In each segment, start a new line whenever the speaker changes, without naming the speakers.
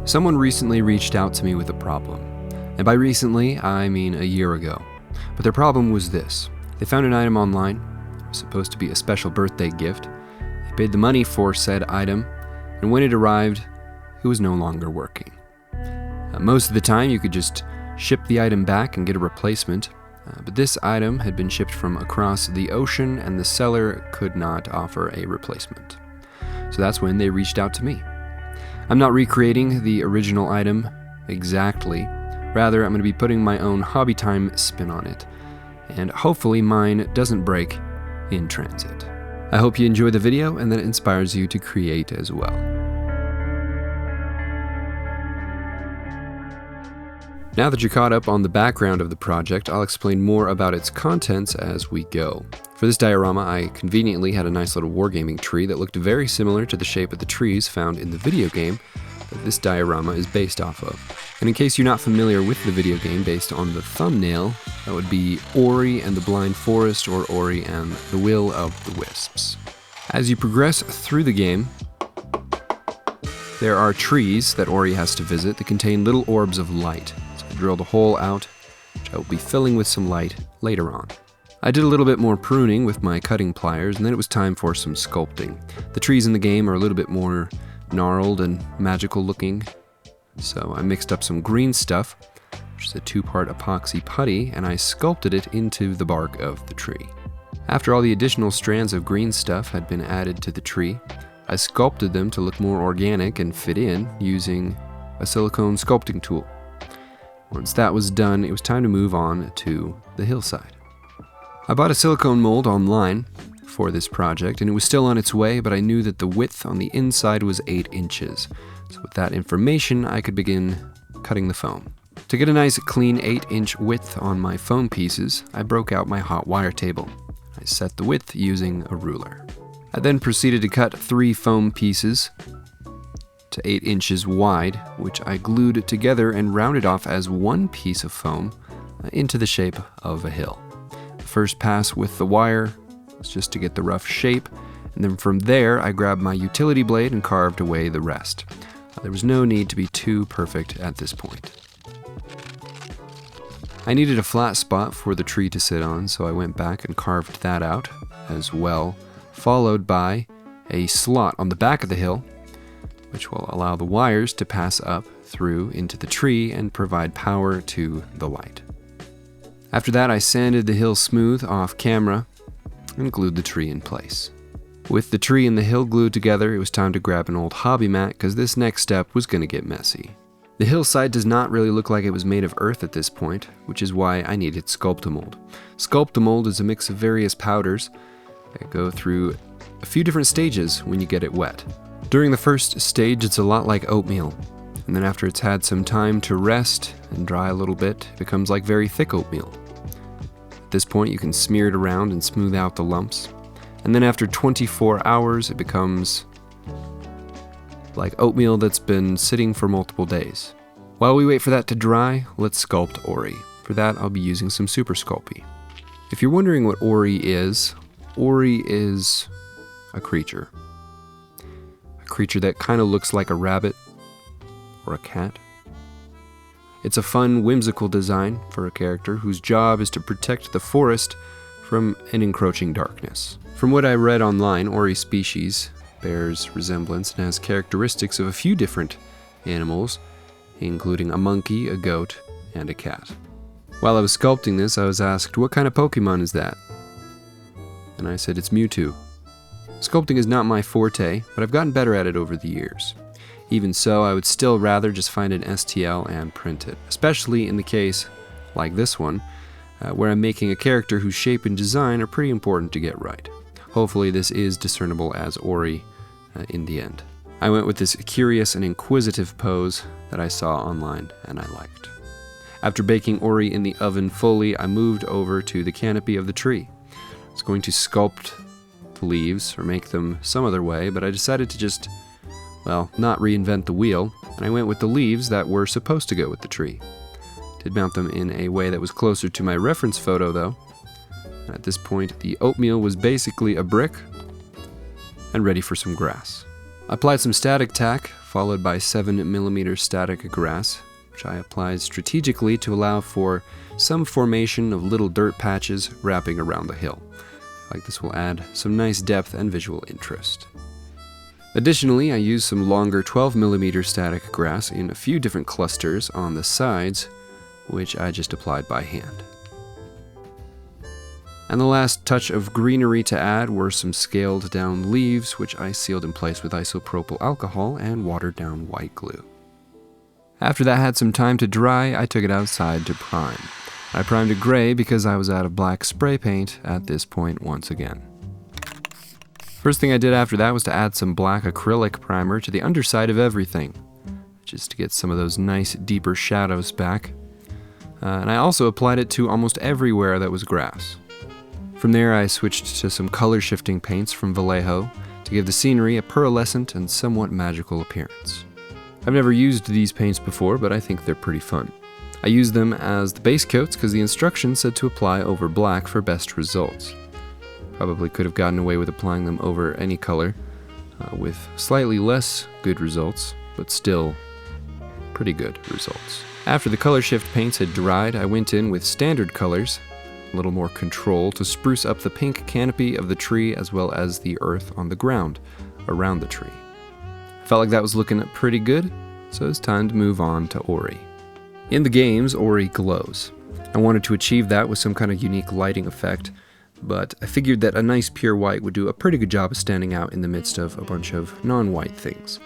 Someone recently reached out to me with a problem. And by recently, I mean a year ago. But their problem was this. They found an item online. It was supposed to be a special birthday gift. They paid the money for said item, and when it arrived, it was no longer working. Most of the time, you could just ship the item back and get a replacement. But this item had been shipped from across the ocean, and the seller could not offer a replacement. So that's when they reached out to me. I'm not recreating the original item exactly. Rather, I'm going to be putting my own hobby time spin on it. And hopefully mine doesn't break in transit. I hope you enjoy the video and that it inspires you to create as well. Now that you're caught up on the background of the project, I'll explain more about its contents as we go. For this diorama, I conveniently had a nice little wargaming tree that looked very similar to the shape of the trees found in the video game that this diorama is based off of. And in case you're not familiar with the video game based on the thumbnail, that would be Ori and the Blind Forest, or Ori and the Will of the Wisps. As you progress through the game, there are trees that Ori has to visit that contain little orbs of light. So I drilled a hole out, which I will be filling with some light later on. I did a little bit more pruning with my cutting pliers, and then it was time for some sculpting. The trees in the game are a little bit more gnarled and magical looking, so I mixed up some green stuff, which is a 2-part epoxy putty, and I sculpted it into the bark of the tree. After all the additional strands of green stuff had been added to the tree, I sculpted them to look more organic and fit in using a silicone sculpting tool. Once that was done, it was time to move on to the hillside. I bought a silicone mold online for this project, and it was still on its way, but I knew that the width on the inside was 8 inches. So with that information, I could begin cutting the foam. To get a nice clean 8-inch width on my foam pieces, I broke out my hot wire table. I set the width using a ruler. I then proceeded to cut 3 foam pieces to 8 inches wide, which I glued together and rounded off as one piece of foam into the shape of a hill. The first pass with the wire was just to get the rough shape, and then from there I grabbed my utility blade and carved away the rest. There was no need to be too perfect at this point. I needed a flat spot for the tree to sit on, so I went back and carved that out as well, followed by a slot on the back of the hill, which will allow the wires to pass up through into the tree and provide power to the light. After that, I sanded the hill smooth off camera and glued the tree in place. With the tree and the hill glued together, it was time to grab an old hobby mat because this next step was going to get messy. The hillside does not really look like it was made of earth at this point, which is why I needed Sculptamold. Sculptamold is a mix of various powders that go through a few different stages when you get it wet. During the first stage, it's a lot like oatmeal, and then after it's had some time to rest and dry a little bit, it becomes like very thick oatmeal. At this point, you can smear it around and smooth out the lumps. And then after 24 hours, it becomes like oatmeal that's been sitting for multiple days. While we wait for that to dry, let's sculpt Ori. For that, I'll be using some Super Sculpey. If you're wondering what Ori is a creature. A creature that kind of looks like a rabbit or a cat. It's a fun, whimsical design for a character whose job is to protect the forest from an encroaching darkness. From what I read online, Ori species bears resemblance and has characteristics of a few different animals, including a monkey, a goat, and a cat. While I was sculpting this, I was asked, what kind of Pokemon is that? And I said, it's Mewtwo. Sculpting is not my forte, but I've gotten better at it over the years. Even so, I would still rather just find an STL and print it, especially in the case like this one, where I'm making a character whose shape and design are pretty important to get right. Hopefully this is discernible as Ori in the end. I went with this curious and inquisitive pose that I saw online and I liked. After baking Ori in the oven fully, I moved over to the canopy of the tree. I was going to sculpt the leaves or make them some other way, but I decided to just, not reinvent the wheel, and I went with the leaves that were supposed to go with the tree. Did mount them in a way that was closer to my reference photo though. At this point, the oatmeal was basically a brick and ready for some grass. I applied some static tack followed by 7mm static grass, which I applied strategically to allow for some formation of little dirt patches wrapping around the hill. Like this will add some nice depth and visual interest. Additionally, I used some longer 12mm static grass in a few different clusters on the sides, which I just applied by hand. And the last touch of greenery to add were some scaled down leaves, which I sealed in place with isopropyl alcohol and watered down white glue. After that had some time to dry, I took it outside to prime. I primed it gray because I was out of black spray paint at this point once again. First thing I did after that was to add some black acrylic primer to the underside of everything, just to get some of those nice deeper shadows back. And I also applied it to almost everywhere that was grass. From there I switched to some color shifting paints from Vallejo to give the scenery a pearlescent and somewhat magical appearance. I've never used these paints before, but I think they're pretty fun. I used them as the base coats because the instructions said to apply over black for best results. Probably could have gotten away with applying them over any color, with slightly less good results, but still pretty good results. After the color shift paints had dried, I went in with standard colors, a little more control, to spruce up the pink canopy of the tree as well as the earth on the ground around the tree. I felt like that was looking pretty good, so it's time to move on to Ori. In the games, Ori glows. I wanted to achieve that with some kind of unique lighting effect, but I figured that a nice pure white would do a pretty good job of standing out in the midst of a bunch of non-white things.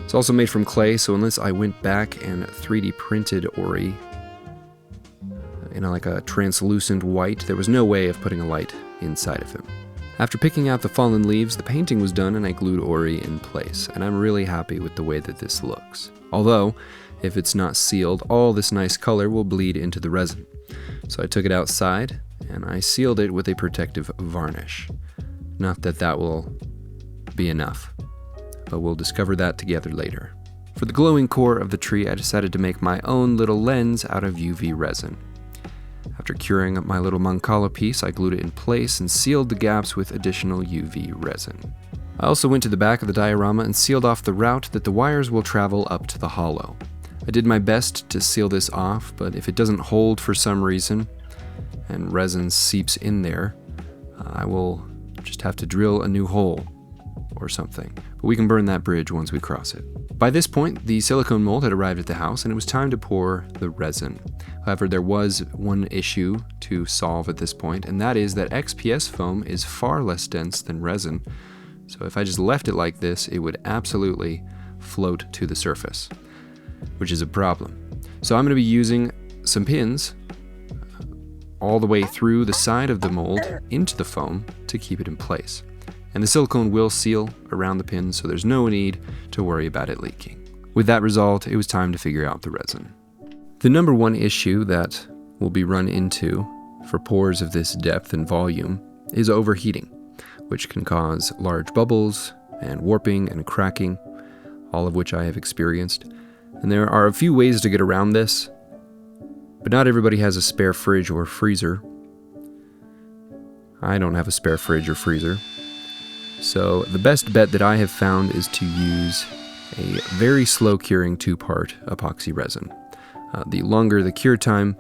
It's also made from clay, so unless I went back and 3D printed Ori in like a translucent white, there was no way of putting a light inside of him. After picking out the fallen leaves, the painting was done and I glued Ori in place, and I'm really happy with the way that this looks. Although, if it's not sealed, all this nice color will bleed into the resin. So I took it outside and I sealed it with a protective varnish. Not that that will be enough, but we'll discover that together later. For the glowing core of the tree, I decided to make my own little lens out of UV resin. After curing my little Mancala piece, I glued it in place and sealed the gaps with additional UV resin. I also went to the back of the diorama and sealed off the route that the wires will travel up to the hollow. I did my best to seal this off, but if it doesn't hold for some reason and resin seeps in there, I will just have to drill a new hole or something. But we can burn that bridge once we cross it. By this point, the silicone mold had arrived at the house and it was time to pour the resin. However, there was one issue to solve at this point, and that is that XPS foam is far less dense than resin. So if I just left it like this, it would absolutely float to the surface, which is a problem. So I'm going to be using some pins all the way through the side of the mold into the foam to keep it in place. And the silicone will seal around the pins, so there's no need to worry about it leaking. With that resolved, it was time to figure out the resin. The number one issue that will be run into for pours of this depth and volume is overheating, which can cause large bubbles and warping and cracking, all of which I have experienced. And there are a few ways to get around this, but not everybody has a spare fridge or freezer. I don't have a spare fridge or freezer. So the best bet that I have found is to use a very slow curing 2-part epoxy resin. The longer the cure time,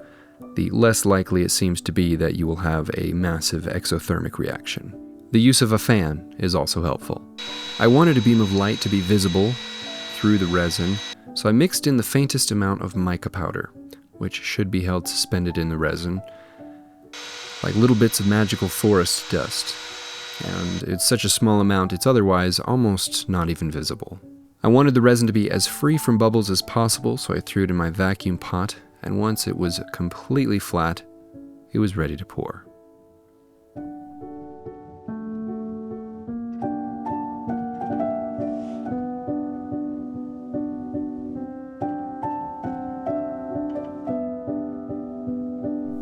the less likely it seems to be that you will have a massive exothermic reaction. The use of a fan is also helpful. I wanted a beam of light to be visible through the resin, so I mixed in the faintest amount of mica powder, which should be held suspended in the resin, like little bits of magical forest dust. And it's such a small amount, it's otherwise almost not even visible. I wanted the resin to be as free from bubbles as possible, so I threw it in my vacuum pot, and once it was completely flat, it was ready to pour.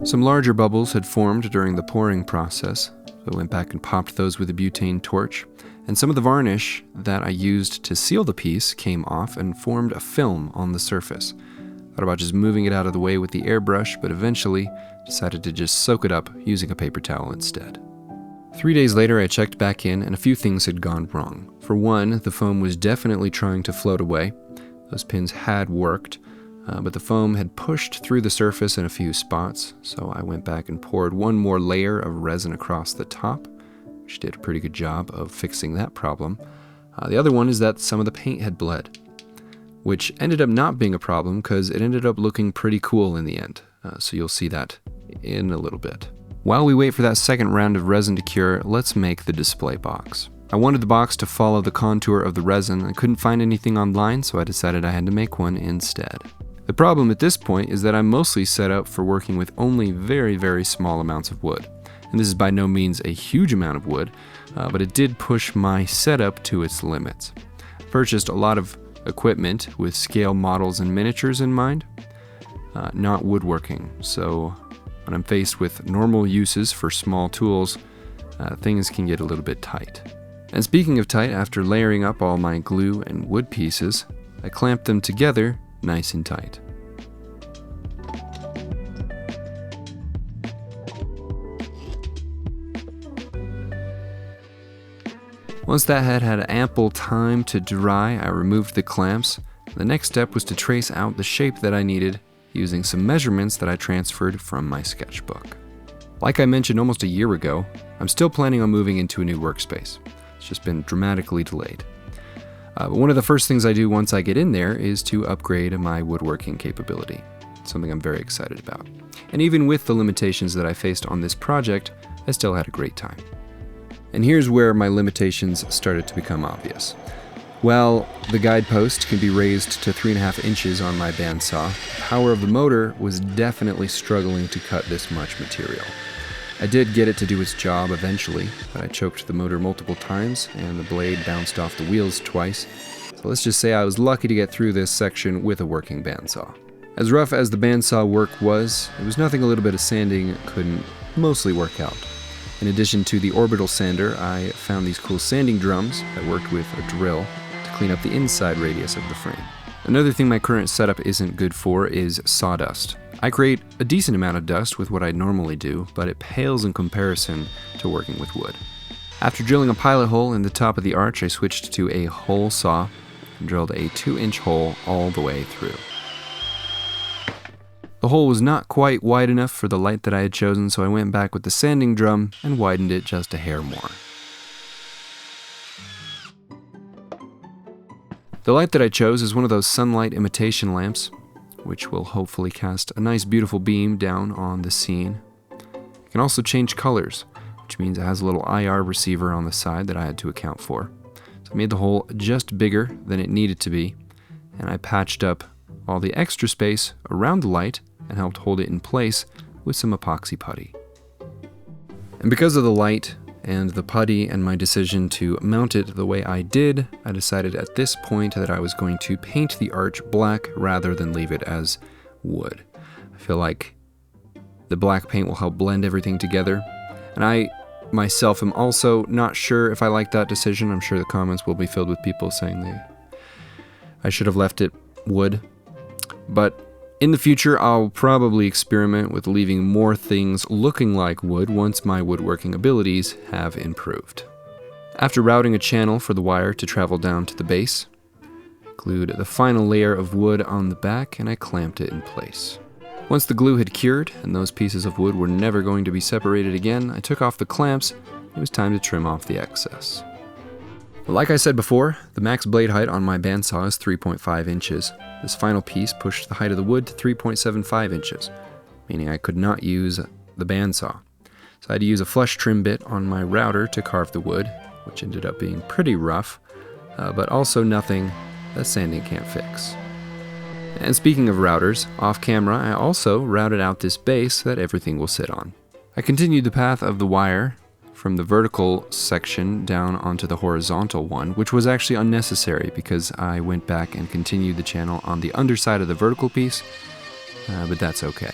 Some larger bubbles had formed during the pouring process, so I went back and popped those with a butane torch, and some of the varnish that I used to seal the piece came off and formed a film on the surface. Thought about just moving it out of the way with the airbrush, but eventually decided to just soak it up using a paper towel instead. 3 days later, I checked back in and a few things had gone wrong. For one, the foam was definitely trying to float away. Those pins had worked, but the foam had pushed through the surface in a few spots, so I went back and poured one more layer of resin across the top, which did a pretty good job of fixing that problem. The other one is that some of the paint had bled, which ended up not being a problem because it ended up looking pretty cool in the end, so you'll see that in a little bit. While we wait for that second round of resin to cure, let's make the display box. I wanted the box to follow the contour of the resin. I couldn't find anything online, so I decided I had to make one instead. The problem at this point is that I'm mostly set up for working with only very, very small amounts of wood. And this is by no means a huge amount of wood, but it did push my setup to its limits. I purchased a lot of equipment with scale models and miniatures in mind, not woodworking, so when I'm faced with normal uses for small tools, things can get a little bit tight. And speaking of tight, after layering up all my glue and wood pieces, I clamped them together nice and tight. Once that had ample time to dry, I removed the clamps. The next step was to trace out the shape that I needed using some measurements that I transferred from my sketchbook. Like I mentioned almost a year ago, I'm still planning on moving into a new workspace. It's just been dramatically delayed. But one of the first things I do once I get in there is to upgrade my woodworking capability, something I'm very excited about. And even with the limitations that I faced on this project, I still had a great time. And here's where my limitations started to become obvious. Well, the guidepost can be raised to 3.5 inches on my bandsaw. The power of the motor was definitely struggling to cut this much material. I did get it to do its job eventually, but I choked the motor multiple times and the blade bounced off the wheels twice. So let's just say I was lucky to get through this section with a working bandsaw. As rough as the bandsaw work was, it was nothing a little bit of sanding couldn't mostly work out. In addition to the orbital sander, I found these cool sanding drums that worked with a drill to clean up the inside radius of the frame. Another thing my current setup isn't good for is sawdust. I create a decent amount of dust with what I normally do, but it pales in comparison to working with wood. After drilling a pilot hole in the top of the arch, I switched to a hole saw and drilled a 2-inch hole all the way through. The hole was not quite wide enough for the light that I had chosen, so I went back with the sanding drum and widened it just a hair more. The light that I chose is one of those sunlight imitation lamps, which will hopefully cast a nice beautiful beam down on the scene. It can also change colors, which means it has a little IR receiver on the side that I had to account for. So I made the hole just bigger than it needed to be, and I patched up all the extra space around the light and helped hold it in place with some epoxy putty. And because of the light and the putty and my decision to mount it the way I did, I decided at this point that I was going to paint the arch black rather than leave it as wood. I feel like the black paint will help blend everything together, and I myself am also not sure if I like that decision. I'm sure the comments will be filled with people saying I should have left it wood, but in the future, I'll probably experiment with leaving more things looking like wood once my woodworking abilities have improved. After routing a channel for the wire to travel down to the base, glued the final layer of wood on the back and I clamped it in place. Once the glue had cured and those pieces of wood were never going to be separated again, I took off the clamps. It was time to trim off the excess. Like I said before, the max blade height on my bandsaw is 3.5 inches. This final piece pushed the height of the wood to 3.75 inches, meaning I could not use the bandsaw. So I had to use a flush trim bit on my router to carve the wood, which ended up being pretty rough, but also nothing that sanding can't fix. And speaking of routers, off camera I also routed out this base that everything will sit on. I continued the path of the wire from the vertical section down onto the horizontal one, which was actually unnecessary because I went back and continued the channel on the underside of the vertical piece, but that's okay.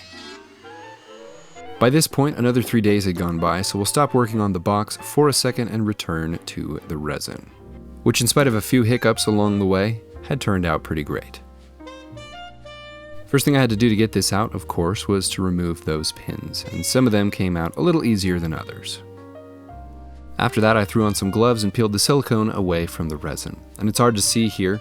By this point, another 3 days had gone by, so we'll stop working on the box for a second and return to the resin, which in spite of a few hiccups along the way, had turned out pretty great. First thing I had to do to get this out, of course, was to remove those pins, and some of them came out a little easier than others. After that, I threw on some gloves and peeled the silicone away from the resin. And it's hard to see here,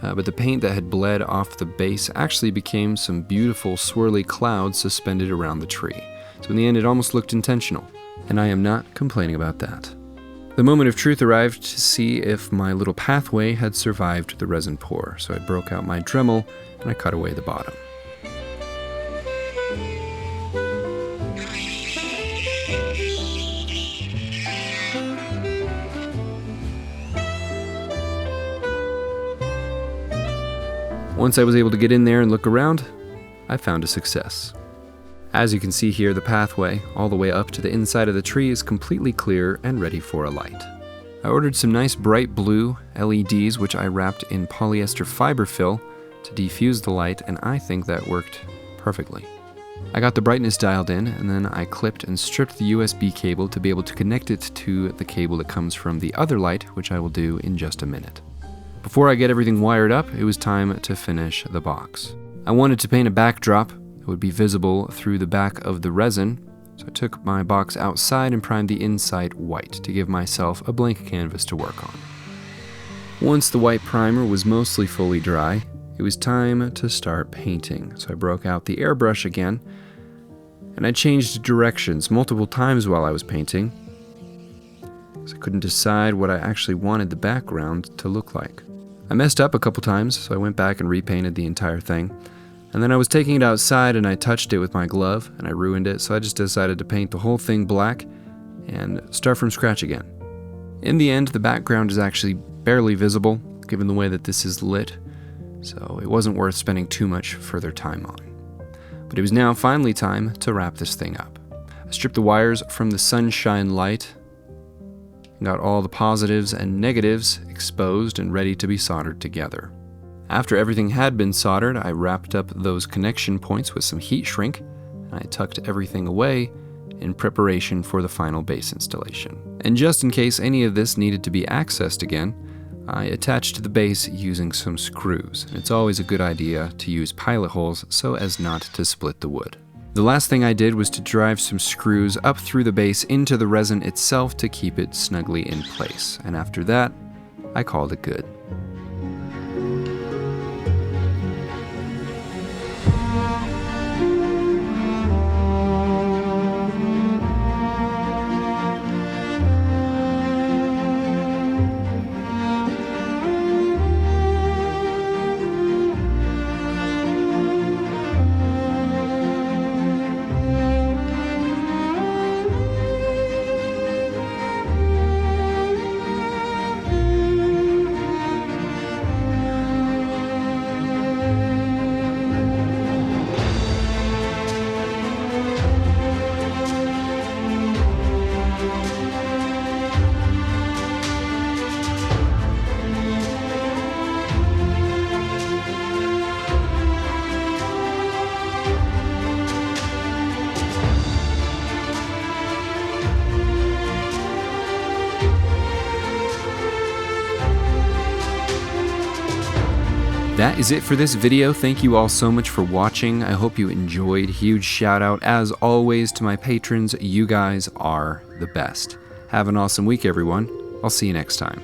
but the paint that had bled off the base actually became some beautiful swirly clouds suspended around the tree. So in the end, it almost looked intentional, and I am not complaining about that. The moment of truth arrived to see if my little pathway had survived the resin pour, so I broke out my Dremel and I cut away the bottom. Once I was able to get in there and look around, I found a success. As you can see here, the pathway, all the way up to the inside of the tree, is completely clear and ready for a light. I ordered some nice bright blue LEDs, which I wrapped in polyester fiber fill to diffuse the light, and I think that worked perfectly. I got the brightness dialed in, and then I clipped and stripped the USB cable to be able to connect it to the cable that comes from the other light, which I will do in just a minute. Before I get everything wired up, it was time to finish the box. I wanted to paint a backdrop that would be visible through the back of the resin, so I took my box outside and primed the inside white to give myself a blank canvas to work on. Once the white primer was mostly fully dry, it was time to start painting. So I broke out the airbrush again, and I changed directions multiple times while I was painting, because I couldn't decide what I actually wanted the background to look like. I messed up a couple times, so I went back and repainted the entire thing. And then I was taking it outside and I touched it with my glove and I ruined it, so I just decided to paint the whole thing black and start from scratch again. In the end, the background is actually barely visible, given the way that this is lit, so it wasn't worth spending too much further time on. But it was now finally time to wrap this thing up. I stripped the wires from the sunshine light, got all the positives and negatives exposed and ready to be soldered together. After everything had been soldered, I wrapped up those connection points with some heat shrink, and I tucked everything away in preparation for the final base installation. And just in case any of this needed to be accessed again, I attached the base using some screws. It's always a good idea to use pilot holes so as not to split the wood. The last thing I did was to drive some screws up through the base into the resin itself to keep it snugly in place, and after that, I called it good. That is it for this video. Thank you all so much for watching. I hope you enjoyed. Huge shout out, as always, to my patrons. You guys are the best. Have an awesome week, everyone. I'll see you next time.